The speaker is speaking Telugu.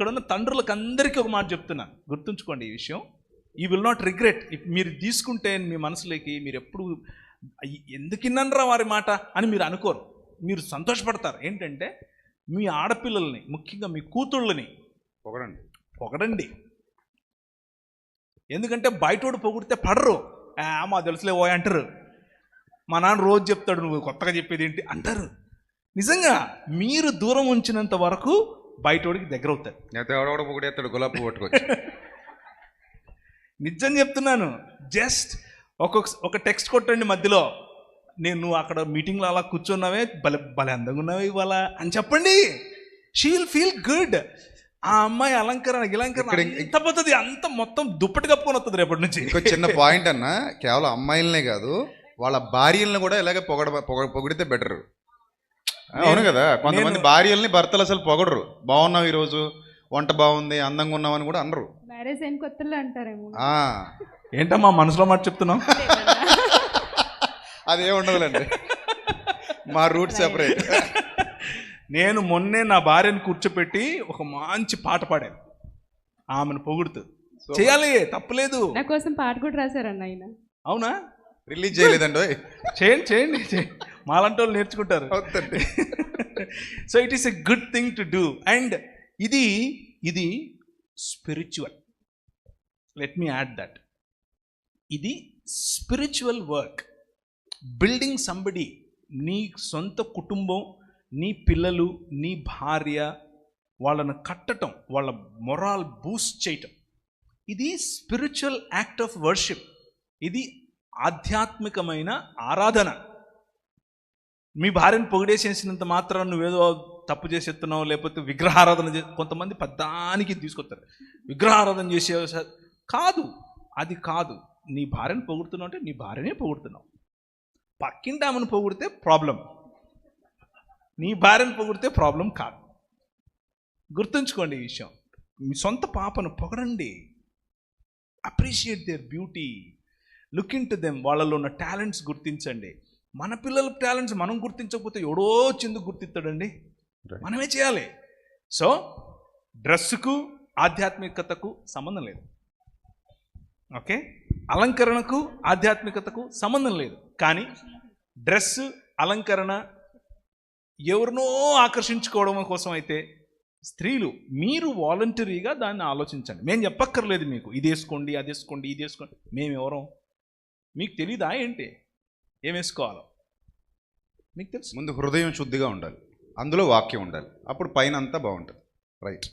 ఇక్కడున్న తండ్రులకు అందరికీ ఒక మాట చెప్తున్నాను, గుర్తుంచుకోండి ఈ విషయం. You will not regret. మీరు తీసుకుంటే మీ మనసులోకి మీరు ఎప్పుడు ఎందుకు విన్నానరా వారి మాట అని మీరు అనుకోరు, మీరు సంతోషపడతారు. ఏంటంటే మీ ఆడపిల్లల్ని, ముఖ్యంగా మీ కూతుళ్ళని పొగడండి. ఎందుకంటే బయటోడు పొగిడితే పడరు. మా తెలుసులే ఓ అంటారు. మా నాన్న రోజు చెప్తాడు, నువ్వు కొత్తగా చెప్పేది ఏంటి అంటారు. నిజంగా మీరు దూరం ఉంచినంత వరకు బయటోడికి దగ్గర అవుతారు. పొగిడేస్తాడు గులాబీ పట్టుకోవచ్చు. నిజం చెప్తున్నాను. జస్ట్ ఒక టెక్స్ట్ కొట్టండి మధ్యలో, నువ్వు అక్కడ మీటింగ్లో అలా కూర్చున్నావే, భలే అందంగా ఉన్నావే ఇవాళ అని చెప్పండి. She will feel good. ఆ అమ్మాయి అలంకరణ ఎంత పోతుంది, అంత మొత్తం దుప్పటి కప్పుకొని వస్తుంది రేపటి నుంచి. ఇంకో చిన్న పాయింట్ అన్న, కేవలం అమ్మాయిలనే కాదు వాళ్ళ భార్యలను కూడా ఇలాగే పొగిడితే బెటర్. అవును కదా, కొంతమంది భార్యల్ని భర్తలు అసలు పొగడరు. బాగున్నావు, ఈరోజు వంట బాగుంది, అందంగా ఉన్నావని కూడా అనరు. మ్యారేజ్ అయిన కొత్తలో అంటారేమో. ఏంటమ్మా మనసులో మాట చెప్తున్నావు? అదే ఉండదులేండి, మా రూట్ సెపరేట్. నేను మొన్నే నా భార్యను కూర్చోపెట్టి ఒక మంచి పాట పాడాను, ఆమెను పొగుడుతూ. చేయాలి, తప్పలేదు. నా కోసం పాట కూడా రాశారన్న ఆయన. అవునా? రిలీజ్ చేయలేదండి. చేయండి మాలాంటి వాళ్ళు నేర్చుకుంటారు. So it is a good thing to do. And ఇది spiritual. Let me add that. ఇది స్పిరిచువల్ వర్క్. బిల్డింగ్ సంబడి, నీ సొంత కుటుంబం, నీ పిల్లలు, నీ భార్య, వాళ్ళను కట్టడం, వాళ్ళ మొరాల్ బూస్ట్ చేయటం, ఇది స్పిరిచువల్ యాక్ట్ ఆఫ్ వర్షిప్. ఇది ఆధ్యాత్మికమైన ఆరాధన. మీ భార్యను పొగిడేసేసినంత మాత్రం నువ్వేదో తప్పు చేసేస్తున్నావు, లేకపోతే విగ్రహారాధన కొంతమంది పద్దానికి తీసుకొస్తారు, విగ్రహారాధన చేసే కాదు, అది కాదు. నీ భార్యను పొగుడుతున్నావు అంటే నీ భార్యనే పొగుడుతున్నావు. పక్కింటి ఆమెను పొగిడితే ప్రాబ్లం, నీ భార్యను పొగిడితే ప్రాబ్లం కాదు. గుర్తుంచుకోండి ఈ విషయం. మీ సొంత పాపను పొగడండి. Appreciate their beauty, look in to them. వాళ్ళలో ఉన్న టాలెంట్స్ గుర్తించండి. మన పిల్లల టాలెంట్స్ మనం గుర్తించకపోతే ఎవడో చెందుకు గుర్తిస్తాడండి, మనమే చేయాలి. సో డ్రెస్సుకు ఆధ్యాత్మికతకు సంబంధం లేదు. ఓకే, అలంకరణకు ఆధ్యాత్మికతకు సంబంధం లేదు. కానీ డ్రెస్, అలంకరణ ఎవరినో ఆకర్షించుకోవడం కోసం అయితే స్త్రీలు, మీరు వాలంటరీగా దాన్ని ఆలోచించండి. మేము చెప్పక్కర్లేదు మీకు, ఇది వేసుకోండి, అది వేసుకోండి, ఇది వేసుకోండి. మేమెవరం మీకు తెలీదా ఏంటి ఏం వేసుకోవాలో? మీకు తెలుసు. ముందు హృదయం శుద్ధిగా ఉండాలి, అందులో వాక్యం ఉండాలి, అప్పుడు పైన అంతా బాగుంటుంది. రైట్.